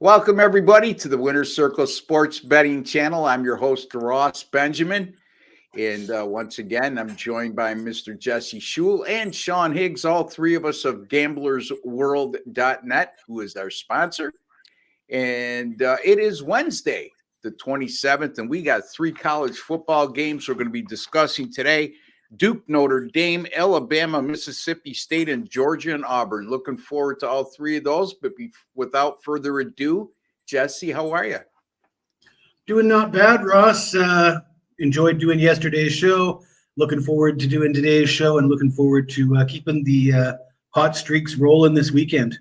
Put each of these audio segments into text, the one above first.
Welcome, everybody, to the Winner's Circle Sports Betting Channel. I'm your host, Ross Benjamin. And once again, I'm joined by Mr. Jesse Schule and Sean Higgs, all three of us of gamblersWORLD.net, who is our sponsor. And it is Wednesday, the 27th, and we got three college football games we're going to be discussing today. Duke, Notre Dame, Alabama, Mississippi State, and Georgia and Auburn. Looking forward to all three of those. But without further ado, Jesse, how are you? Doing not bad, Ross. Enjoyed doing yesterday's show. Looking forward to doing today's show and looking forward to keeping the hot streaks rolling this weekend.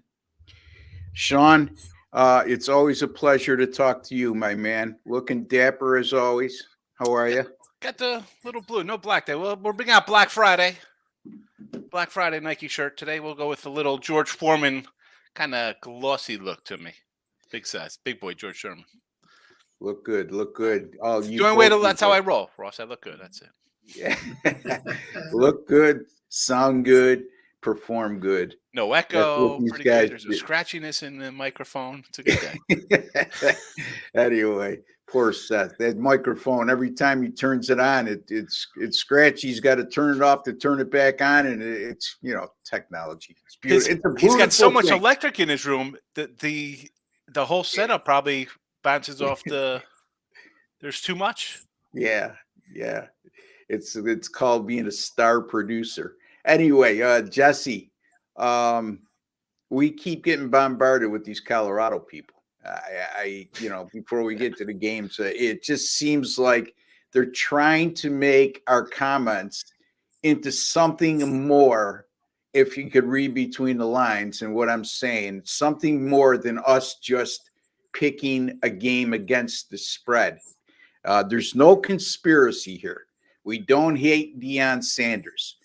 Sean, it's always a pleasure to talk to you, my man. Looking dapper as always. How are you? Got the little blue, no black day. Well, we're bringing out Black Friday. Black Friday Nike shirt today. We'll go with the little George Foreman kind of glossy look to me. Big size, big boy George Sherman. Look good, look good. Oh, That's how I roll, Ross. I look good. That's it. Yeah. Look good, sound good, perform good. No echo. Pretty good. There's a scratchiness in the microphone. It's a good day. Anyway, poor Seth. That microphone, every time he turns it on, it's scratchy. He's got to turn it off to turn it back on, and it's technology. It's beautiful. He's got so much electric in his room that the whole setup probably bounces off the. There's too much. Yeah. It's called being a star producer. Anyway, Jesse, we keep getting bombarded with these Colorado people. Before we get to the games, it just seems like they're trying to make our comments into something more. If you could read between the lines and what I'm saying, something more than us just picking a game against the spread. There's no conspiracy here. We don't hate Deion Sanders.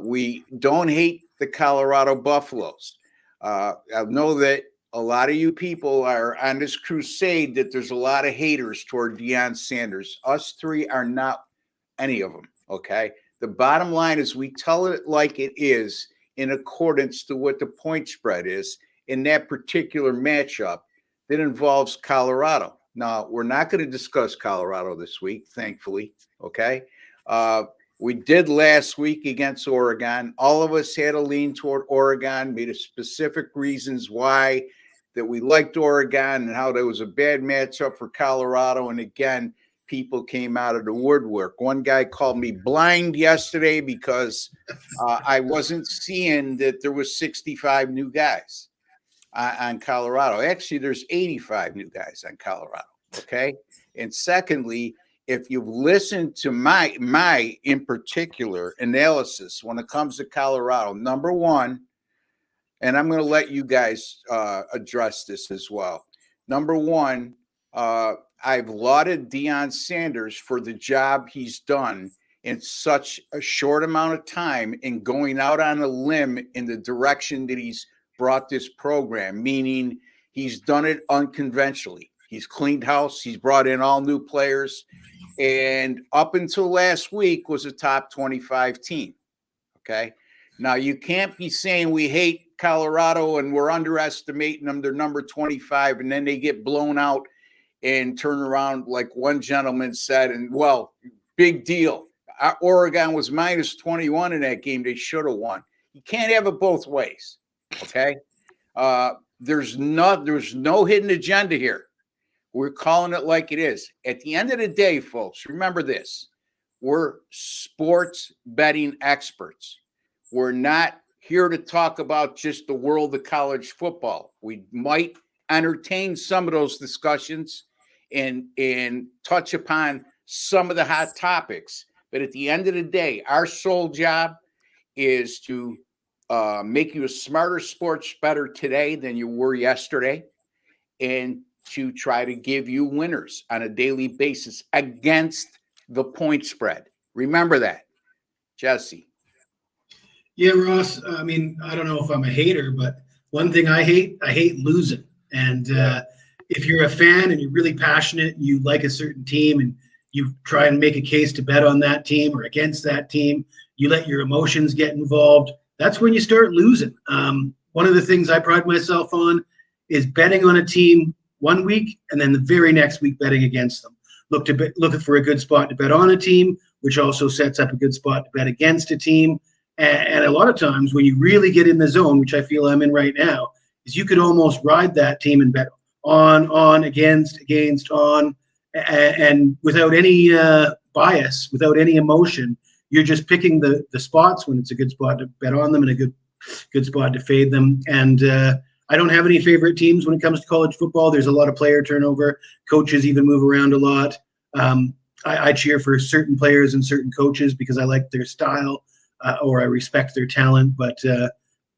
We don't hate the Colorado Buffaloes. I know that a lot of you people are on this crusade that there's a lot of haters toward Deion Sanders. Us three are not any of them, okay? The bottom line is we tell it like it is in accordance to what the point spread is in that particular matchup that involves Colorado. Now, we're not going to discuss Colorado this week, thankfully, okay? We did last week against Oregon. All of us had a lean toward Oregon, made a specific reasons why that we liked Oregon and how there was a bad matchup for Colorado. And again, people came out of the woodwork. One guy called me blind yesterday because I wasn't seeing that there was 65 new guys on Colorado. Actually, there's 85 new guys on Colorado, okay? And secondly, if you've listened to my in particular analysis when it comes to Colorado, number one, and I'm going to let you guys address this as well. Number one, I've lauded Deion Sanders for the job he's done in such a short amount of time in going out on a limb in the direction that he's brought this program, meaning he's done it unconventionally. He's cleaned house. He's brought in all new players. And up until last week was a top 25 team. Okay. Now you can't be saying we hate Colorado and we're underestimating them. They're number 25 and then they get blown out and turn around like one gentleman said. And well, big deal. Oregon was minus 21 in that game. They should have won. You can't have it both ways. Okay. There's no hidden agenda here. We're calling it like it is. At the end of the day, folks, remember this. We're sports betting experts. We're not here to talk about just the world of college football. We might entertain some of those discussions and touch upon some of the hot topics. But at the end of the day, our sole job is to make you a smarter sports bettor today than you were yesterday, and to try to give you winners on a daily basis against the point spread. Remember that, Jesse. Yeah, Ross, I mean, I don't know if I'm a hater, but one thing I hate losing. And if you're a fan and you're really passionate, and you like a certain team and you try and make a case to bet on that team or against that team, you let your emotions get involved. That's when you start losing. One of the things I pride myself on is betting on a team one week and then the very next week betting against them. Looking for a good spot to bet on a team, which also sets up a good spot to bet against a team. And a lot of times when you really get in the zone, which I feel I'm in right now, is you could almost ride that team and bet on, against, on, and without any bias, without any emotion. You're just picking the spots when it's a good spot to bet on them and a good spot to fade them. And I don't have any favorite teams when it comes to college football. There's a lot of player turnover. Coaches even move around a lot. I cheer for certain players and certain coaches because I like their style or I respect their talent. But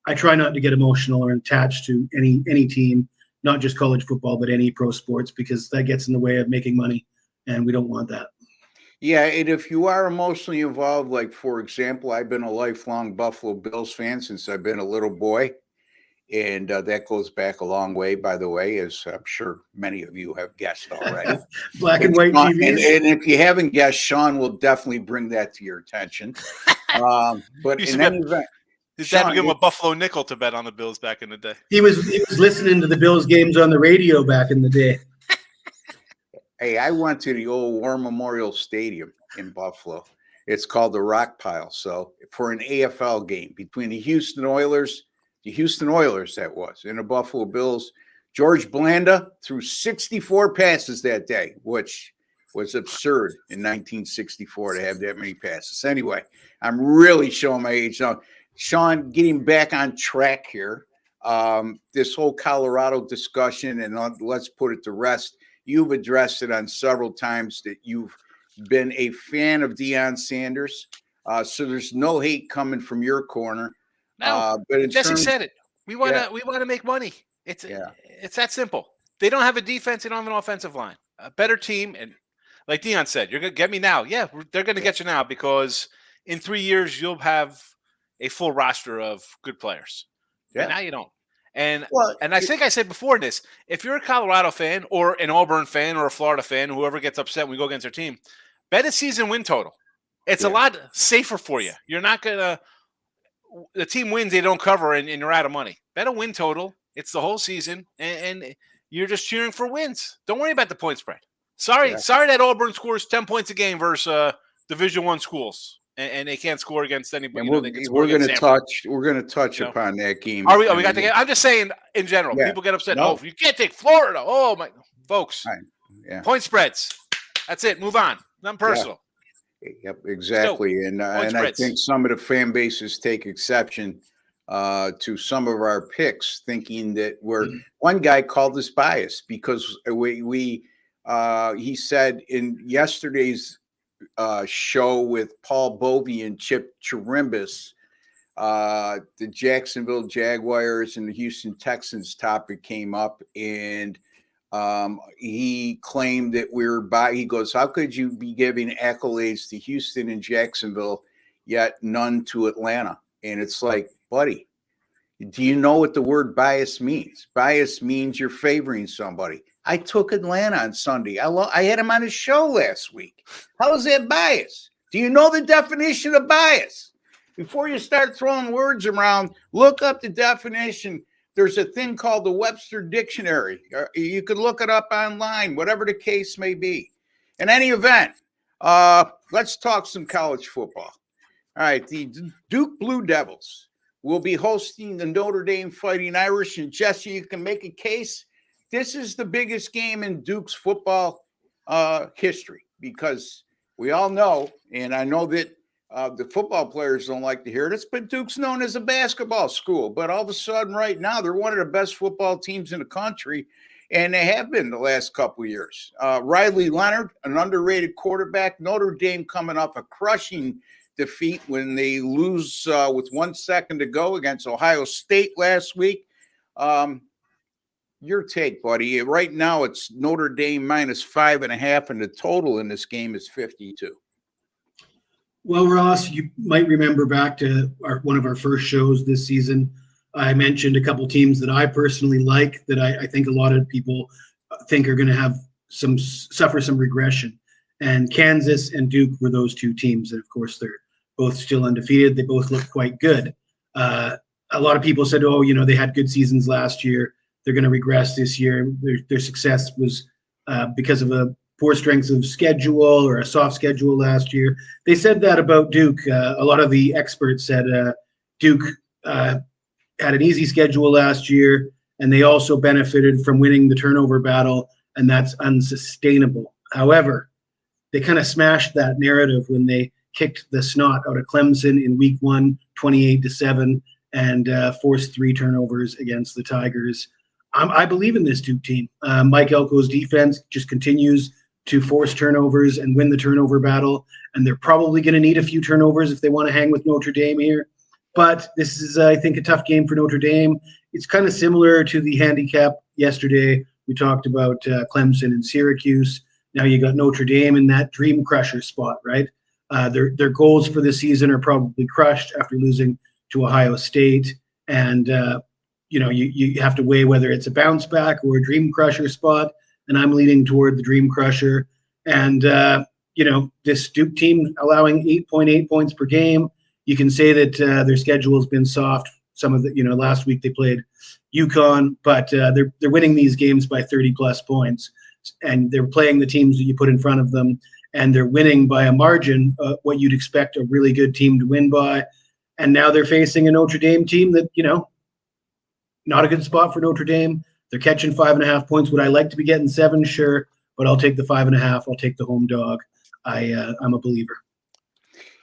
I try not to get emotional or attached to any team, not just college football, but any pro sports, because that gets in the way of making money, and we don't want that. Yeah, and if you are emotionally involved, like, for example, I've been a lifelong Buffalo Bills fan since I've been a little boy, and that goes back a long way, by the way, as I'm sure many of you have guessed already. Black and white Sean, TVs. and if you haven't guessed, Sean will definitely bring that to your attention. But in any event, his dad would give him a Buffalo nickel to bet on the Bills back in the day. He was listening to the Bills games on the radio back in the day. Hey, I went to the old War Memorial Stadium in Buffalo. It's called the Rock Pile. So for an AFL game between the Houston Oilers that was, and the Buffalo Bills, George Blanda threw 64 passes that day, which was absurd in 1964 to have that many passes. Anyway, I'm really showing my age now. Sean, getting back on track here, this whole Colorado discussion, and let's put it to rest. You've addressed it on several times that you've been a fan of Deion Sanders. So there's no hate coming from your corner. No, but Jesse said it. We want to make money. It's that simple. They don't have a defense. They don't have an offensive line. A better team, and like Deion said, you're gonna get me now. Yeah, they're gonna get you now because in 3 years you'll have a full roster of good players. Yeah. But now you don't. And I think I said before this, if you're a Colorado fan or an Auburn fan or a Florida fan, whoever gets upset when we go against their team, bet a season win total. It's a lot safer for you. You're not going to – the team wins, they don't cover, and you're out of money. Bet a win total. It's the whole season, and you're just cheering for wins. Don't worry about the point spread. Sorry that Auburn scores 10 points a game versus Division I schools. And they can't score against anybody. We're going to touch upon that game. Are we got the game? I'm just saying in general. People get upset. No. Oh, you can't take Florida. Oh my, folks. Point spreads. That's it. Move on. Nothing personal. Yep, exactly. And I think some of the fan bases take exception to some of our picks, thinking that one guy called us biased because he said in yesterday's show with Paul Bovey and Chip Chirimbus, the Jacksonville Jaguars and the Houston Texans topic came up, and he claimed that he goes, how could you be giving accolades to Houston and Jacksonville, yet none to Atlanta? And it's like, buddy, do you know what the word bias means? Bias means you're favoring somebody. I took Atlanta on Sunday. I had him on a show last week. How is that bias? Do you know the definition of bias? Before you start throwing words around, look up the definition. There's a thing called the Webster Dictionary. You could look it up online, whatever the case may be. In any event, let's talk some college football. All right, the Duke Blue Devils will be hosting the Notre Dame Fighting Irish. And Jesse, you can make a case. This is the biggest game in Duke's football history because we all know, and I know that the football players don't like to hear this, but Duke's known as a basketball school. But all of a sudden right now, they're one of the best football teams in the country, and they have been the last couple of years. Riley Leonard, an underrated quarterback. Notre Dame coming off a crushing defeat when they lose with 1 second to go against Ohio State last week. Your take, buddy. Right now, it's Notre Dame -5.5, and the total in this game is 52. Well, Ross, you might remember back to one of our first shows this season. I mentioned a couple teams that I personally like that I think a lot of people think are going to have suffer some regression. And Kansas and Duke were those two teams. And, of course, they're both still undefeated. They both look quite good. A lot of people said, they had good seasons last year. they're going to regress this year. Their success was because of a poor strength of schedule or a soft schedule last year. They said that about Duke. A lot of the experts said Duke had an easy schedule last year, and they also benefited from winning the turnover battle, and that's unsustainable. However, they kind of smashed that narrative when they kicked the snot out of Clemson in week 1, 28-7, and forced 3 turnovers against the Tigers. I believe in this Duke team. Mike Elko's defense just continues to force turnovers and win the turnover battle, and they're probably going to need a few turnovers if they want to hang with Notre Dame here. But this is, I think, a tough game for Notre Dame. It's kind of similar to the handicap yesterday. We talked about Clemson and Syracuse. Now you got Notre Dame in that dream crusher spot, right? Their goals for the season are probably crushed after losing to Ohio State, and you have to weigh whether it's a bounce back or a dream crusher spot. And I'm leaning toward the dream crusher. And this Duke team allowing 8.8 points per game. You can say that their schedule has been soft. Some of the last week they played UConn, but they're winning these games by 30 plus points. And they're playing the teams that you put in front of them, and they're winning by a margin, what you'd expect a really good team to win by. And now they're facing a Notre Dame team that, not a good spot for Notre Dame. They're catching 5.5 points. Would I like to be getting 7? Sure, but I'll take the 5.5. I'll take the home dog. I'm a believer.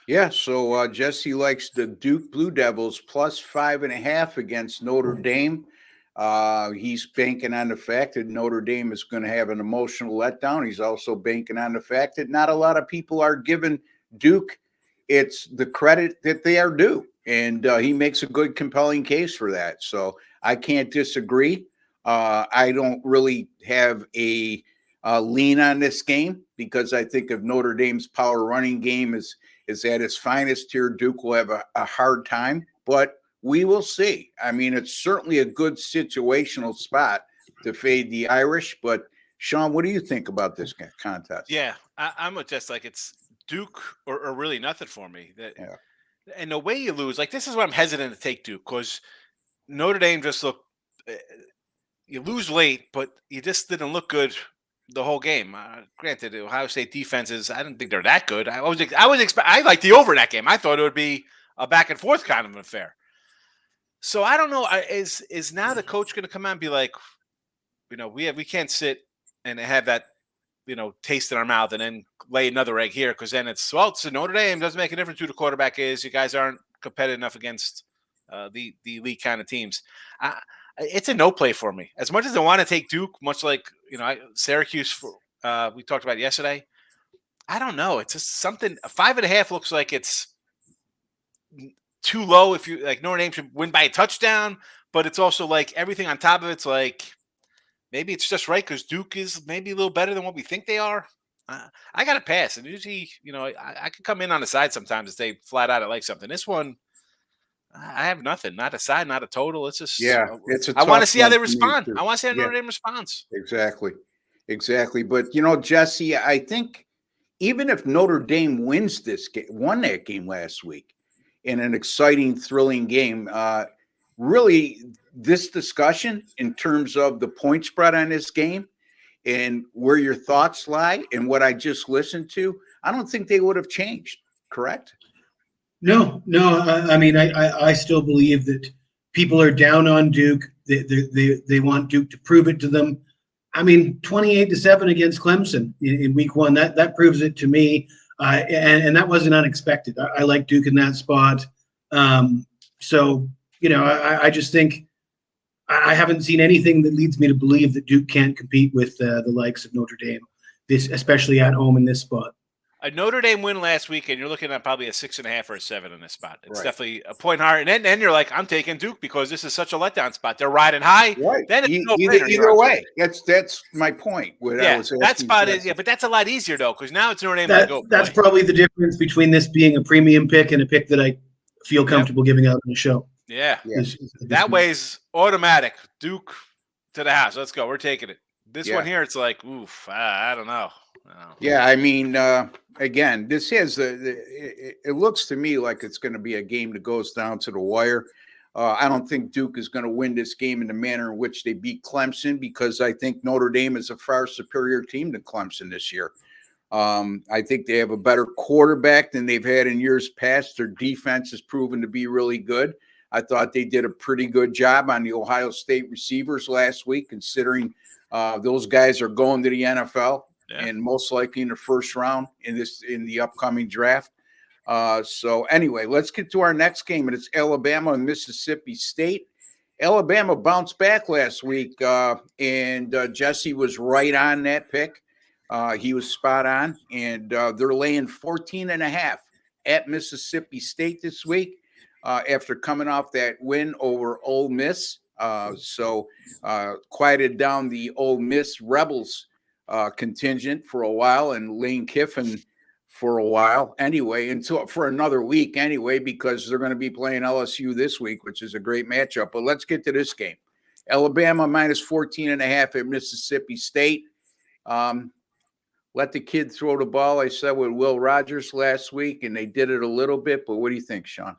Yeah, so Jesse likes the Duke Blue Devils plus 5.5 against Notre Dame. He's banking on the fact that Notre Dame is going to have an emotional letdown. He's also banking on the fact that not a lot of people are giving Duke the credit that they are due. And he makes a good, compelling case for that. So I can't disagree. I don't really have a lean on this game because I think if Notre Dame's power running game is at its finest here, Duke will have a hard time. But we will see. I mean, it's certainly a good situational spot to fade the Irish. But, Sean, what do you think about this contest? Yeah, I'm just like it's Duke or really nothing for me. And the way you lose, like this is why I'm hesitant to take Duke, because Notre Dame just looked you lose late, but you just didn't look good the whole game. Granted, Ohio State defenses, I didn't think they're that good. I like the over in that game. I thought it would be a back and forth kind of an affair. So I don't know. Is now the coach going to come out and be like, we can't sit and have that, taste in our mouth and then lay another egg here, because then it's Notre Dame doesn't make a difference who the quarterback is. You guys aren't competitive enough against the elite kind of teams. It's a no play for me. As much as I want to take Duke, much like Syracuse, we talked about yesterday. I don't know. It's just something. 5.5 looks like it's too low. If you like, Notre Dame should win by a touchdown, but it's also like everything on top of it's like maybe it's just right because Duke is maybe a little better than what we think they are. I got to pass, and usually, I could come in on the side sometimes and say flat out I like something. This one, I have nothing, not a side, not a total. It's just it's a I want to tough see how one they for me, respond. too. I want to see how Yeah. Notre Dame responds. Exactly. But Jesse, I think even if Notre Dame wins this game, won that game last week in an exciting, thrilling game, really this discussion in terms of the point spread on this game and where your thoughts lie and what I just listened to, I don't think they would have changed. Correct? No. I mean, I still believe that people are down on Duke. They want Duke to prove it to them. I mean, 28-7 against Clemson in week 1. That proves it to me. And that wasn't unexpected. I like Duke in that spot. So, I just think I haven't seen anything that leads me to believe that Duke can't compete with the likes of Notre Dame, especially at home in this spot. A Notre Dame win last week, and you're looking at probably a 6.5 or a 7 in this spot. It's Right. definitely a point higher. And then you're like, I'm taking Duke because this is such a letdown spot. They're riding high. Right. Then it's no brainer. Either way, that's my point. That spot is but that's a lot easier though, because now it's Notre Dame. That's probably the difference between this being a premium pick and a pick that I feel comfortable giving out on the show. Yeah. Is That way's automatic. Duke to the house. Let's go. We're taking it. This one here, it's like, oof, I don't know. Yeah, I mean, again, this has it looks to me like it's going to be a game that goes down to the wire. I don't think Duke is going to win this game in the manner in which they beat Clemson, because I think Notre Dame is a far superior team than Clemson this year. I think they have a better quarterback than they've had in years past. Their defense has proven to be really good. I thought they did a pretty good job on the Ohio State receivers last week, considering those guys are going to the NFL and most likely in the first round in the upcoming draft. So anyway, let's get to our next game, and it's Alabama and Mississippi State. Alabama bounced back last week, and Jesse was right on that pick. He was spot on, and they're laying 14.5 at Mississippi State this week after coming off that win over Ole Miss. So quieted down the Ole Miss Rebels contingent for a while, and Lane Kiffin for a while anyway, until for another week anyway, because they're going to be playing LSU this week, which is a great matchup. But let's get to this game. Alabama minus 14.5 at Mississippi State. Let the kid throw the ball, I said, with Will Rogers last week, and they did it a little bit. But what do you think, Sean?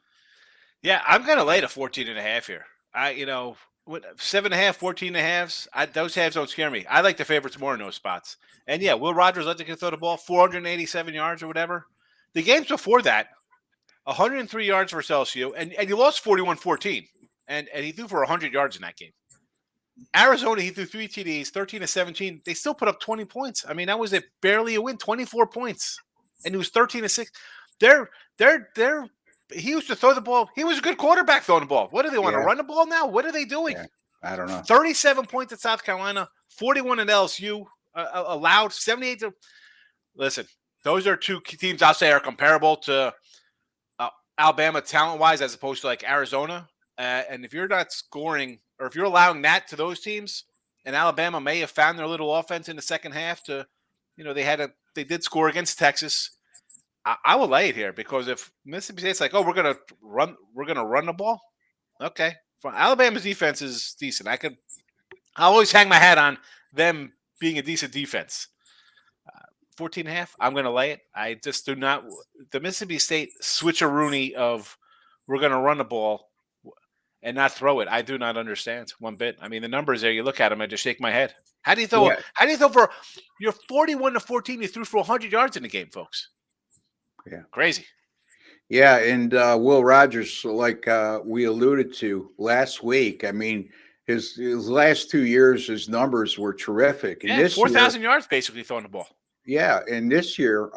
Yeah, I'm going to lay the 14.5 here. 7.5, 14 and a halves. Those halves don't scare me. I like the favorites more in those spots. And yeah, Will Rogers let the kid throw the ball, 487 yards or whatever. The games before that, 103 yards for LSU, and you lost 41-14. And he threw for 100 yards in that game. Arizona, he threw 3 TDs, 13 to 17. They still put up 20 points. I mean, that was barely a win, 24 points. And he was 13 to 6. He used to throw the ball. He was a good quarterback throwing the ball. What do they want to run the ball now? What are they doing? Yeah, I don't know. 37 points at South Carolina, 41 at LSU, allowed 78 to. Listen, those are two teams I'll say are comparable to Alabama talent-wise as opposed to like Arizona. And if you're not scoring, or if you're allowing that to those teams, and Alabama may have found their little offense in the second half to, they did score against Texas. I will lay it here, because if Mississippi State's like, we're gonna run the ball, okay. Alabama's defense is decent. I always hang my hat on them being a decent defense. 14.5, I'm gonna lay it. I just do not. The Mississippi State switcheroony of we're gonna run the ball and not throw it, I do not understand one bit. I mean, the numbers there, you look at them, I just shake my head. How do you throw? Yeah. How do you throw for? You're 41-14. You threw for 100 yards in the game, folks. Yeah, crazy. Yeah, and Will Rogers, like we alluded to last week, I mean, his last 2 years, his numbers were terrific. And this 4,000 yards basically throwing the ball. Yeah, and this year,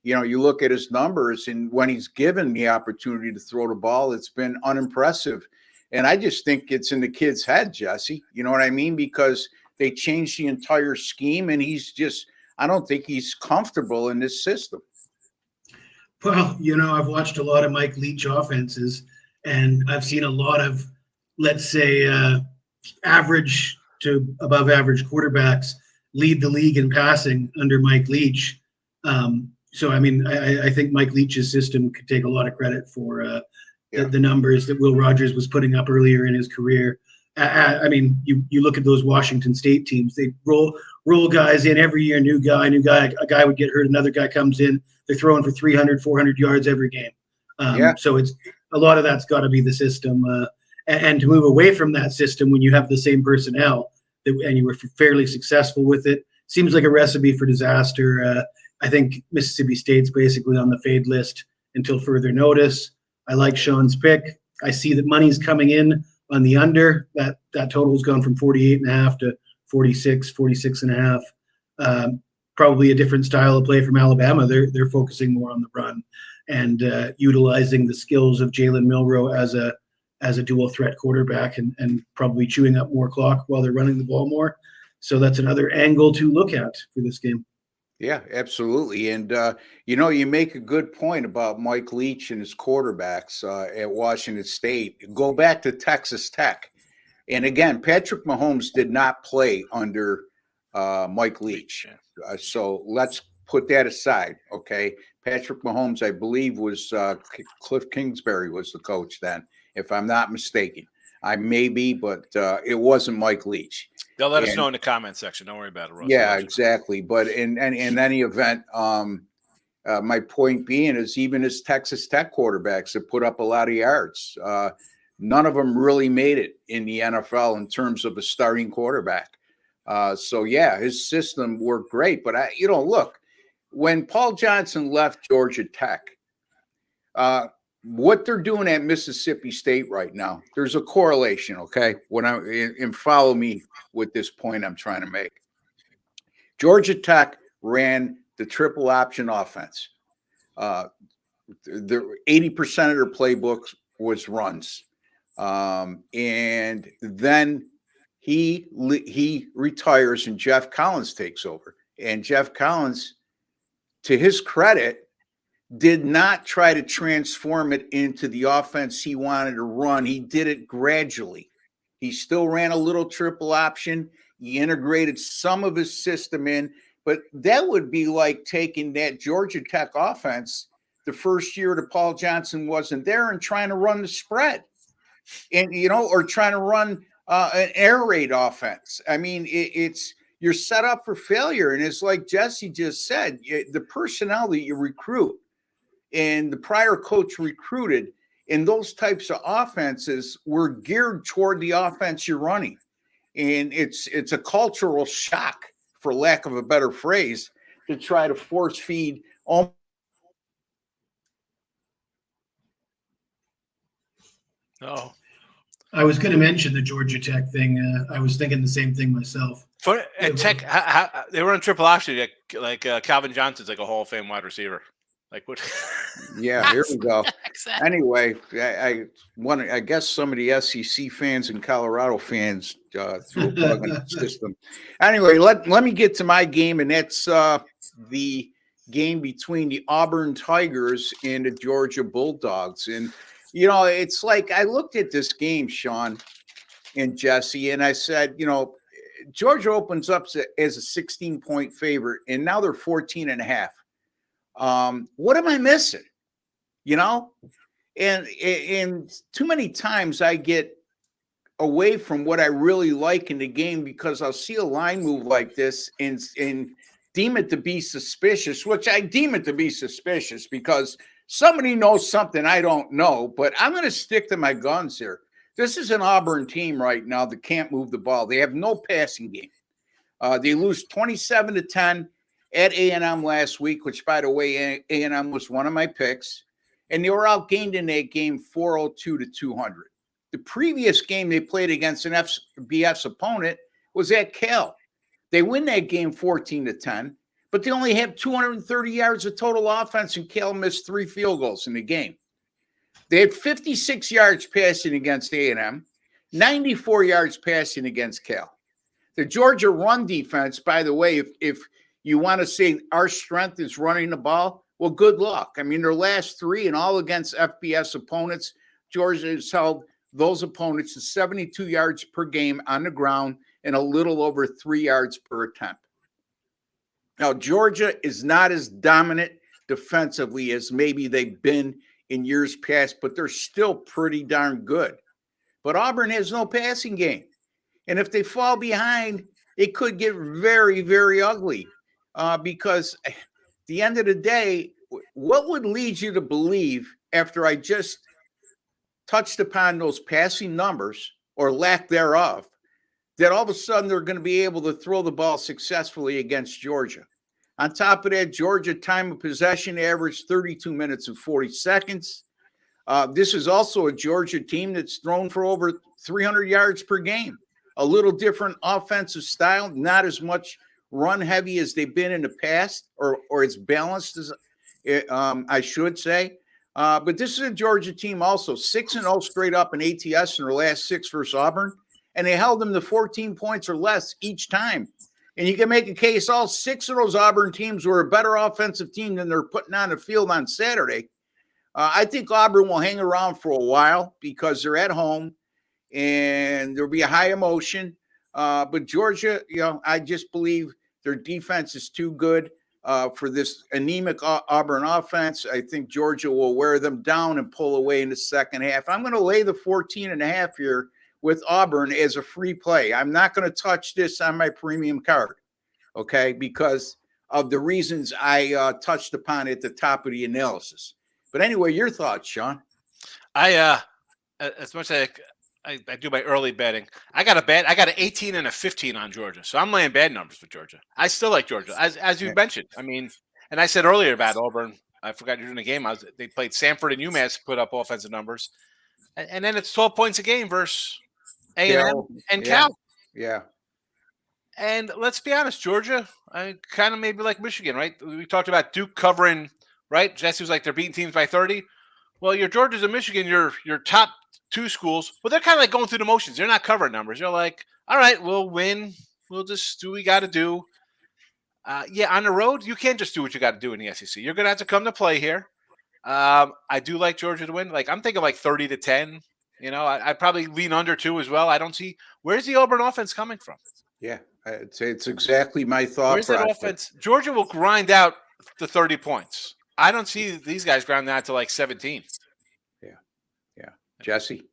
you look at his numbers, and when he's given the opportunity to throw the ball, it's been unimpressive. And I just think it's in the kid's head, Jesse. You know what I mean? Because they changed the entire scheme, and I don't think he's comfortable in this system. Well, I've watched a lot of Mike Leach offenses, and I've seen a lot of, let's say, average to above average quarterbacks lead the league in passing under Mike Leach. So, I mean, I think Mike Leach's system could take a lot of credit for the numbers that Will Rogers was putting up earlier in his career. I mean, you look at those Washington State teams, they roll guys in every year, new guy, a guy would get hurt, another guy comes in, they're throwing for 300, 400 yards every game. So it's a lot of that's got to be the system. And to move away from that system when you have the same personnel and you were fairly successful with it, seems like a recipe for disaster. I think Mississippi State's basically on the fade list until further notice. I like Sean's pick. I see that money's coming in on the under. That total's gone from 48.5 to 46.5. Probably a different style of play from Alabama. They're focusing more on the run and utilizing the skills of Jalen Milroe as a dual threat quarterback and probably chewing up more clock while they're running the ball more. So that's another angle to look at for this game. Yeah, absolutely. And, you make a good point about Mike Leach and his quarterbacks at Washington State. Go back to Texas Tech. And again, Patrick Mahomes did not play under Mike Leach. So let's put that aside, okay? Patrick Mahomes, I believe, was Cliff Kingsbury was the coach then, if I'm not mistaken. I may be, but it wasn't Mike Leach. They'll let us know in the comment section. Don't worry about it, Russ. Yeah, exactly. But in any event, my point being is even as Texas Tech quarterbacks have put up a lot of yards. None of them really made it in the NFL in terms of a starting quarterback. So yeah, his system worked great. But look, when Paul Johnson left Georgia Tech, what they're doing at Mississippi State right now, there's a correlation. Okay, and follow me with this point I'm trying to make. Georgia Tech ran the triple option offense. The 80% of their playbooks was runs. And then he retires and Jeff Collins takes over. And Jeff Collins, to his credit, did not try to transform it into the offense he wanted to run. He did it gradually. He still ran a little triple option. He integrated some of his system in, but that would be like taking that Georgia Tech offense the first year that Paul Johnson wasn't there and trying to run the spread, and or trying to run an air raid offense. I mean, you're set up for failure, and it's like Jesse just said, the personnel that you recruit and the prior coach recruited in those types of offenses were geared toward the offense you're running. And it's a cultural shock, for lack of a better phrase, to try to force feed. Oh, I was going to mention the Georgia Tech thing. I was thinking the same thing myself. At Tech, they were on triple option. Like Calvin Johnson's like a Hall of Fame wide receiver. Like what? Yeah, here we go. Exactly. Anyway, I guess some of the SEC fans and Colorado fans threw a bug in the system. Anyway, let me get to my game, and that's the game between the Auburn Tigers and the Georgia Bulldogs. And it's like I looked at this game, Sean and Jesse, and I said, Georgia opens up as a 16-point favorite, and now they're 14.5. What am I missing? And too many times I get away from what I really like in the game because I'll see a line move like this and deem it to be suspicious, which I deem it to be suspicious because somebody knows something I don't know, but I'm going to stick to my guns here. This is an Auburn team right now that can't move the ball. They have no passing game. They lose 27-10 at A&M last week, which, by the way, A&M was one of my picks, and they were outgained in that game 402-200. The previous game they played against an FBS opponent was at Cal. They win that game 14-10, but they only have 230 yards of total offense, and Cal missed 3 field goals in the game. They had 56 yards passing against A&M, 94 yards passing against Cal. The Georgia run defense, by the way, if you want to say our strength is running the ball, well, good luck. I mean, their last 3 and all against FBS opponents, Georgia has held those opponents to 72 yards per game on the ground and a little over 3 yards per attempt. Now, Georgia is not as dominant defensively as maybe they've been in years past, but they're still pretty darn good. But Auburn has no passing game. And if they fall behind, it could get very, very ugly because at the end of the day, what would lead you to believe after I just touched upon those passing numbers or lack thereof, that all of a sudden they're going to be able to throw the ball successfully against Georgia? On top of that, Georgia time of possession averaged 32 minutes and 40 seconds. This is also a Georgia team that's thrown for over 300 yards per game. A little different offensive style, not as much run heavy as they've been in the past, or as balanced as I should say. But this is a Georgia team also 6-0 straight up in ATS in their last 6 versus Auburn, and they held them to 14 points or less each time. And you can make a case all 6 of those Auburn teams were a better offensive team than they're putting on the field on Saturday. I think Auburn will hang around for a while because they're at home and there'll be a high emotion. But Georgia, I just believe their defense is too good for this anemic Auburn offense. I think Georgia will wear them down and pull away in the second half. I'm going to lay the 14.5 here with Auburn as a free play. I'm not going to touch this on my premium card, okay, because of the reasons I touched upon at the top of the analysis. But anyway, your thoughts, Sean? I as much as I do my early betting, I got an 18 and a 15 on Georgia. So I'm laying bad numbers for Georgia. I still like Georgia, as you mentioned. I mean, and I said earlier about Auburn, I forgot during the game, they played Samford and UMass, put up offensive numbers. And then it's 12 points a game versus A&M and Cal. Yeah. And let's be honest, Georgia, kind of maybe like Michigan, right? We talked about Duke covering, right? Jesse was like, they're beating teams by 30. Well, your Georgia's and Michigan, your top two schools, well, they're kind of like going through the motions. They're not covering numbers. They're like, all right, we'll win. We'll just do what we got to do. On the road, you can't just do what you got to do in the SEC. You're going to have to come to play here. I do like Georgia to win. Like, I'm thinking like 30-10. You know, I'd probably lean under 2 as well. I don't see – where's the Auburn offense coming from? Yeah, I'd say it's exactly my thought. Where's that offense? Georgia will grind out the 30 points. I don't see these guys grinding out to like 17. Yeah. Jesse?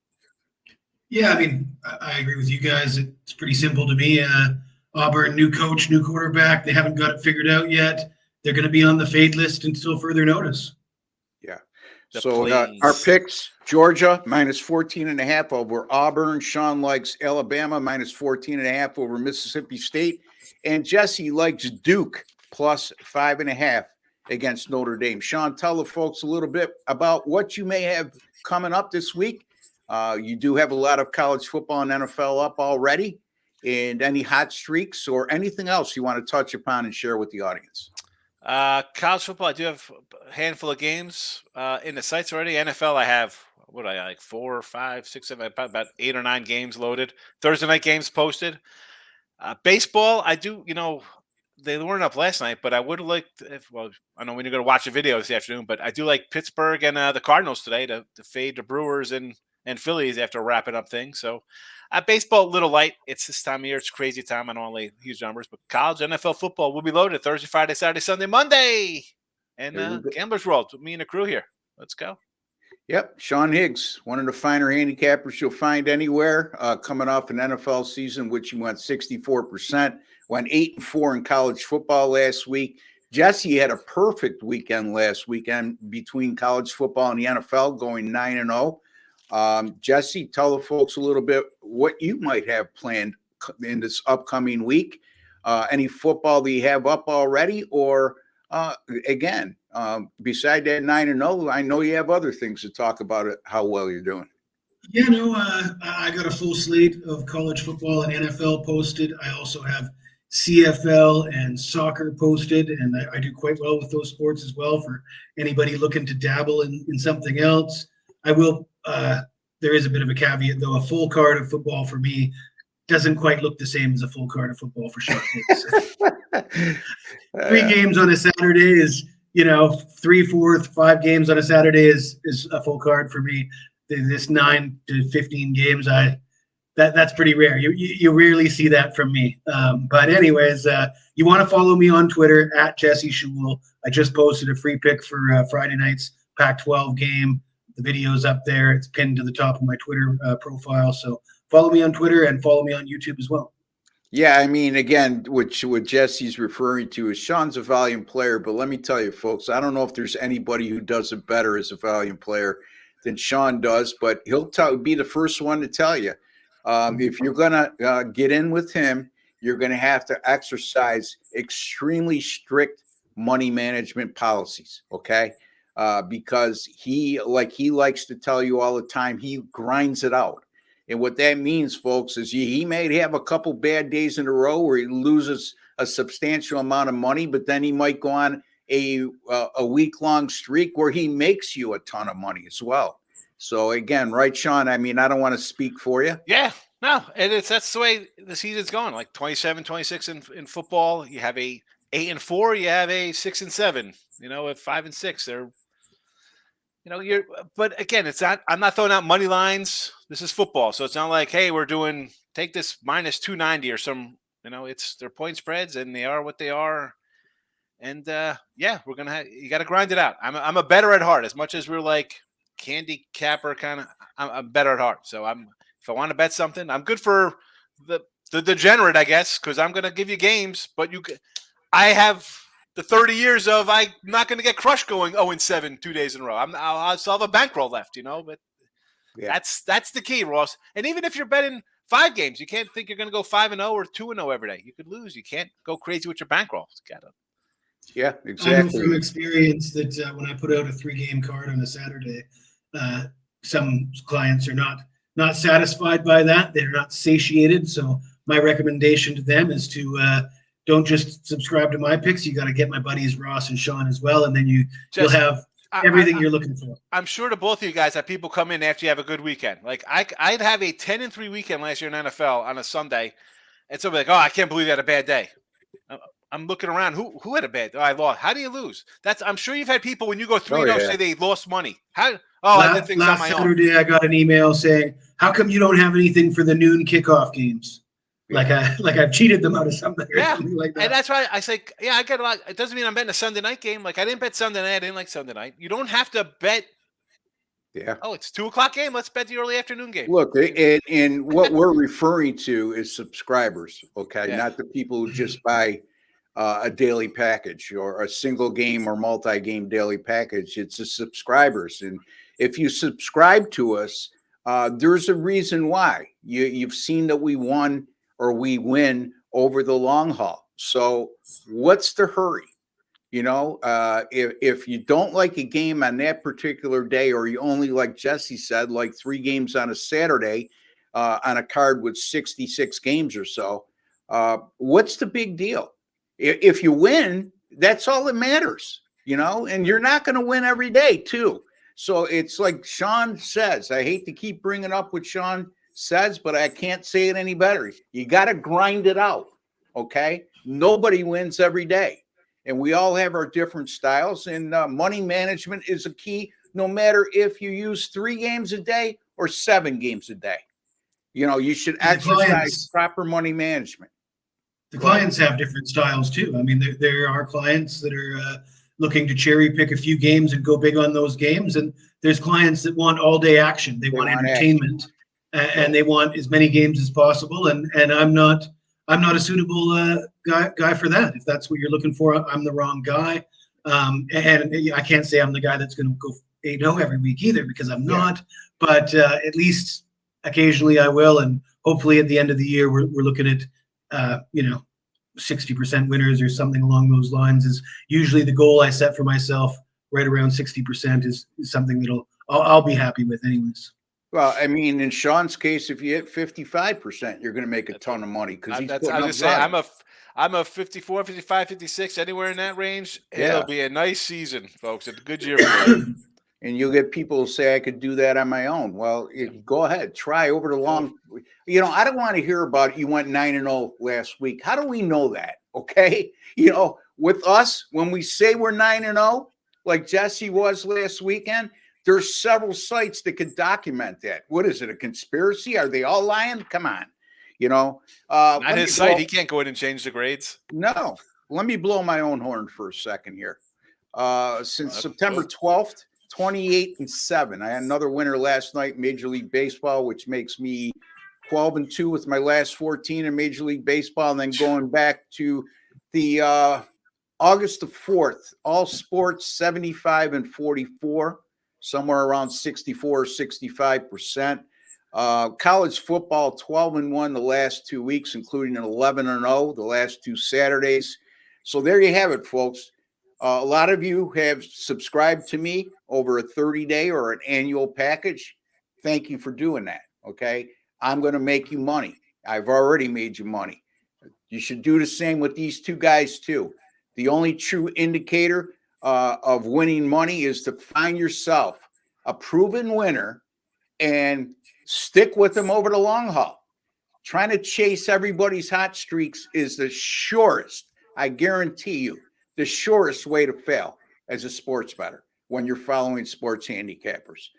Yeah, I mean, I agree with you guys. It's pretty simple to me. Auburn, new coach, new quarterback. They haven't got it figured out yet. They're going to be on the fade list until further notice. Yeah. So our picks, Georgia, minus 14.5 over Auburn. Sean likes Alabama, minus 14.5 over Mississippi State. And Jesse likes Duke, plus 5.5 against Notre Dame. Sean, tell the folks a little bit about what you may have coming up this week. You do have a lot of college football and NFL up already. And any hot streaks or anything else you want to touch upon and share with the audience? College football, I do have a handful of games in the sites already. NFL, I have, like 4 or 5, 6, 7, about 8 or 9 games loaded. Thursday night games posted. Baseball, I do, they weren't up last night, but I would have liked, I know when you're going to watch a video this afternoon, but I do like Pittsburgh and the Cardinals today to fade the Brewers and Phillies after wrapping up things. So baseball, a little light. It's this time of year. It's crazy time. I don't want to lay huge numbers, but college, NFL football will be loaded Thursday, Friday, Saturday, Sunday, Monday. And Gamblers World with me and the crew here. Let's go. Yep. Sean Higgs, one of the finer handicappers you'll find anywhere, coming off an NFL season, which he went 64%, went 8-4 in college football last week. Jesse had a perfect weekend last weekend between college football and the NFL, going 9-0. Jesse, tell the folks a little bit what you might have planned in this upcoming week. Any football that you have up already, or again, beside that 9-0, I know you have other things to talk about how well you're doing. Yeah, I got a full slate of college football and NFL posted. I also have CFL and soccer posted, and I do quite well with those sports as well for anybody looking to dabble in something else. I will. There is a bit of a caveat, though. A full card of football for me doesn't quite look the same as a full card of football for Sean Higgs. 3 games on a Saturday is, 3, 4, 5 games on a Saturday is a full card for me. This 9 to 15 games, that's pretty rare. You rarely see that from me. But anyways, you want to follow me on Twitter at Jesse Schule. I just posted a free pick for Friday night's Pac-12 game. The video's up there. It's pinned to the top of my Twitter profile. So follow me on Twitter and follow me on YouTube as well. Yeah, I mean, again, what Jesse's referring to is Sean's a volume player, but let me tell you, folks, I don't know if there's anybody who does it better as a volume player than Sean does, but he'll be the first one to tell you. If you're going to get in with him, you're going to have to exercise extremely strict money management policies, okay? Because he likes to tell you all the time, he grinds it out. And what that means, folks, is he may have a couple bad days in a row where he loses a substantial amount of money, but then he might go on a week-long streak where he makes you a ton of money as well. So again, right, Sean? I mean, I don't want to speak for you. Yeah, no, and that's the way the season's going. Like 27, 26 in football. You have a 8-4. You have a 6-7. At 5 and 6, they're. But again, it's not. I'm not throwing out money lines. This is football, so it's not like, hey, take this minus 290 or some. It's their point spreads, and they are what they are. And we're gonna. You got to grind it out. I'm a better at heart. As much as we're like candy capper kind of, I'm better at heart. So if I want to bet something, I'm good for the degenerate, I guess, because I'm gonna give you games, but I have the 30 years of I'm not going to get crushed going 0-7 2 days in a row. I'll still have a bankroll left, but Yeah. That's the key, Ross. And even if you're betting 5 games, you can't think you're going to go 5-0 or 2-0 every day. You could lose. You can't go crazy with your bankroll. Yeah, I know exactly. from experience that when I put out a 3-game card on a Saturday, some clients are not satisfied by that. They're not satiated. So my recommendation to them is to don't just subscribe to my picks. You got to get my buddies Ross and Sean as well, and then you'll have everything you're looking for. I'm sure to both of you guys that people come in after you have a good weekend. Like I'd have a 10-3 weekend last year in NFL on a Sunday, and somebody like, oh, I can't believe you had a bad day. I'm looking around. Who had a bad day? Oh, I lost. How do you lose? I'm sure you've had people when you go 3-0 say they lost money. I did things on my own. Last Saturday, I got an email saying, "How come you don't have anything for the noon kickoff games?" Yeah. Like I've cheated them out of something or something like that. And that's why I say, yeah, I get a lot. It doesn't mean I'm betting a Sunday night game. Like I didn't bet Sunday night. I didn't like Sunday night. You don't have to bet. Yeah. Oh, it's 2:00 game. Let's bet the early afternoon game. Look, and what we're referring to is subscribers, okay? Yeah. Not the people who just buy a daily package or a single game or multi-game daily package. It's the subscribers. And if you subscribe to us, there's a reason why. You've seen that we won or we win over the long haul. So what's the hurry? You know, if you don't like a game on that particular day, or you only, like Jesse said, like 3 games on a Saturday on a card with 66 games or so, what's the big deal? If you win, that's all that matters, you know, and you're not going to win every day too. So it's like Sean says, I hate to keep bringing up what Sean says, but I can't say it any better. You got to grind it out. Okay. Nobody wins every day. And we all have our different styles, and money management is a key, no matter if you use 3 games a day or 7 games a day. You know, you should exercise proper money management. The clients have different styles too. I mean, there are clients that are looking to cherry pick a few games and go big on those games, and there's clients that want all day action. They want entertainment, and they want as many games as possible. And I'm not a suitable guy for that. If that's what you're looking for, I'm the wrong guy. And I can't say I'm the guy that's going to go 8-0 every week either, because I'm not. But at least occasionally I will, and hopefully at the end of the year we're looking at 60% winners or something along those lines is usually the goal I set for myself. Right around 60% is something I'll be happy with anyways. Well, I mean, in Sean's case, if you hit 55%, you're going to make a ton of money because he's putting up I'm a 54, 55, 56, anywhere in that range. Yeah. It'll be a nice season, folks. It's a good year for you. And you'll get people who say I could do that on my own. Well, go ahead, try over the long. You know, I don't want to hear about you went 9-0 last week. How do we know that? Okay, you know, with us, when we say we're 9-0, like Jesse was last weekend, there's several sites that could document that. What is it? A conspiracy? Are they all lying? Come on, you know. Not his site. He can't go in and change the grades. No. Let me blow my own horn for a second here. Since September 12th. 28-7. I had another winner last night, Major League Baseball, which makes me 12-2 with my last 14 in Major League Baseball. And then going back to the August the 4th, all sports 75-44, somewhere around 64 or 65%. College football 12-1 the last 2 weeks, including an 11-0 the last 2 Saturdays. So there you have it, folks. A lot of you have subscribed to me over a 30-day or an annual package. Thank you for doing that. Okay. I'm going to make you money. I've already made you money. You should do the same with these 2 guys too. The only true indicator of winning money is to find yourself a proven winner and stick with them over the long haul. Trying to chase everybody's hot streaks is the shortest, I guarantee you, the shortest way to fail as a sports bettor when you're following sports handicappers,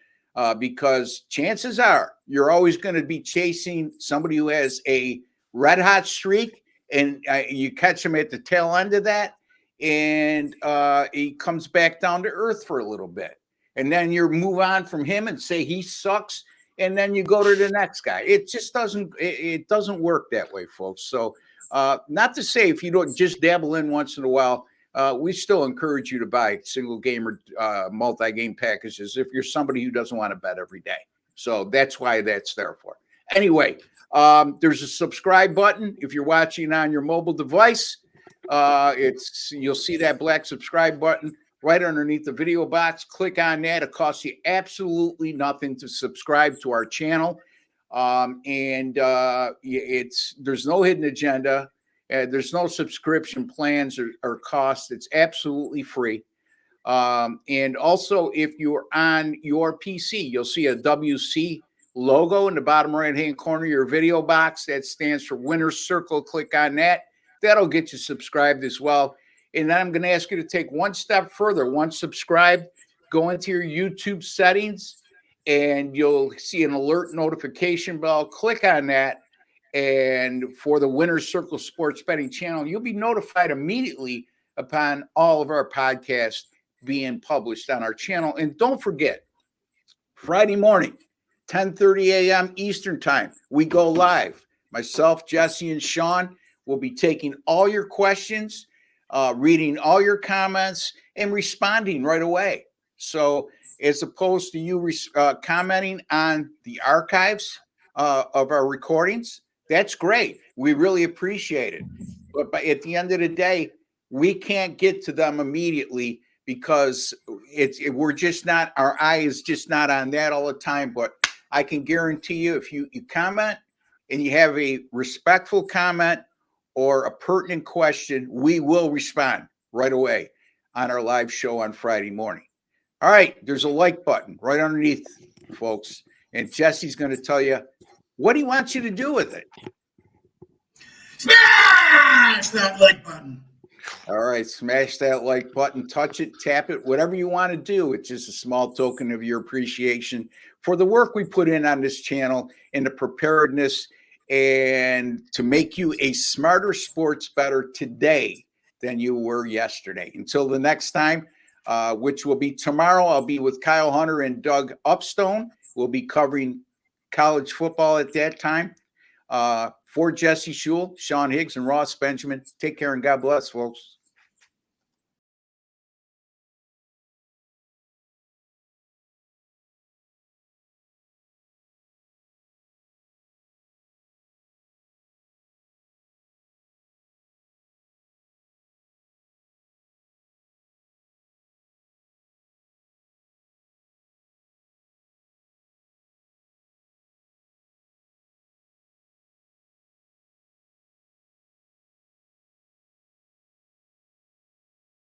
because chances are you're always going to be chasing somebody who has a red hot streak, and you catch him at the tail end of that, and he comes back down to earth for a little bit, and then you move on from him and say he sucks, and then you go to the next guy. It just doesn't work that way, folks. So not to say if you don't just dabble in once in a while, we still encourage you to buy single game or multi-game packages if you're somebody who doesn't want to bet every day. So that's why that's there for. Anyway, there's a subscribe button if you're watching on your mobile device. You'll see that black subscribe button right underneath the video box. Click on that. It costs you absolutely nothing to subscribe to our channel. There's no hidden agenda. There's no subscription plans or costs. It's absolutely free. And also, if you're on your PC, you'll see a WC logo in the bottom right-hand corner of your video box. That stands for Winner's Circle. Click on that. That'll get you subscribed as well. And then I'm going to ask you to take one step further. Once subscribed, go into your YouTube settings, and you'll see an alert notification bell. Click on that. And for the Winner's Circle Sports Betting channel, you'll be notified immediately upon all of our podcasts being published on our channel. And don't forget, Friday morning, 10:30 a.m. Eastern time, we go live. Myself, Jesse, and Sean will be taking all your questions, reading all your comments, and responding right away. So as opposed to you commenting on the archives of our recordings, that's great. We really appreciate it. But at the end of the day, we can't get to them immediately because we're just not, our eye is just not on that all the time. But I can guarantee you, if you comment and you have a respectful comment or a pertinent question, we will respond right away on our live show on Friday morning. All right, there's a like button right underneath, folks. And Jesse's going to tell you what he wants you to do with it. Smash that like button. All right, smash that like button, touch it, tap it, whatever you want to do. It's just a small token of your appreciation for the work we put in on this channel and the preparedness and to make you a smarter sports bettor today than you were yesterday. Until the next time, which will be tomorrow, I'll be with Kyle Hunter and Doug Upstone. We'll be covering college football at that time. For Jesse Schule, Sean Higgs, and Ross Benjamin, take care and God bless, folks.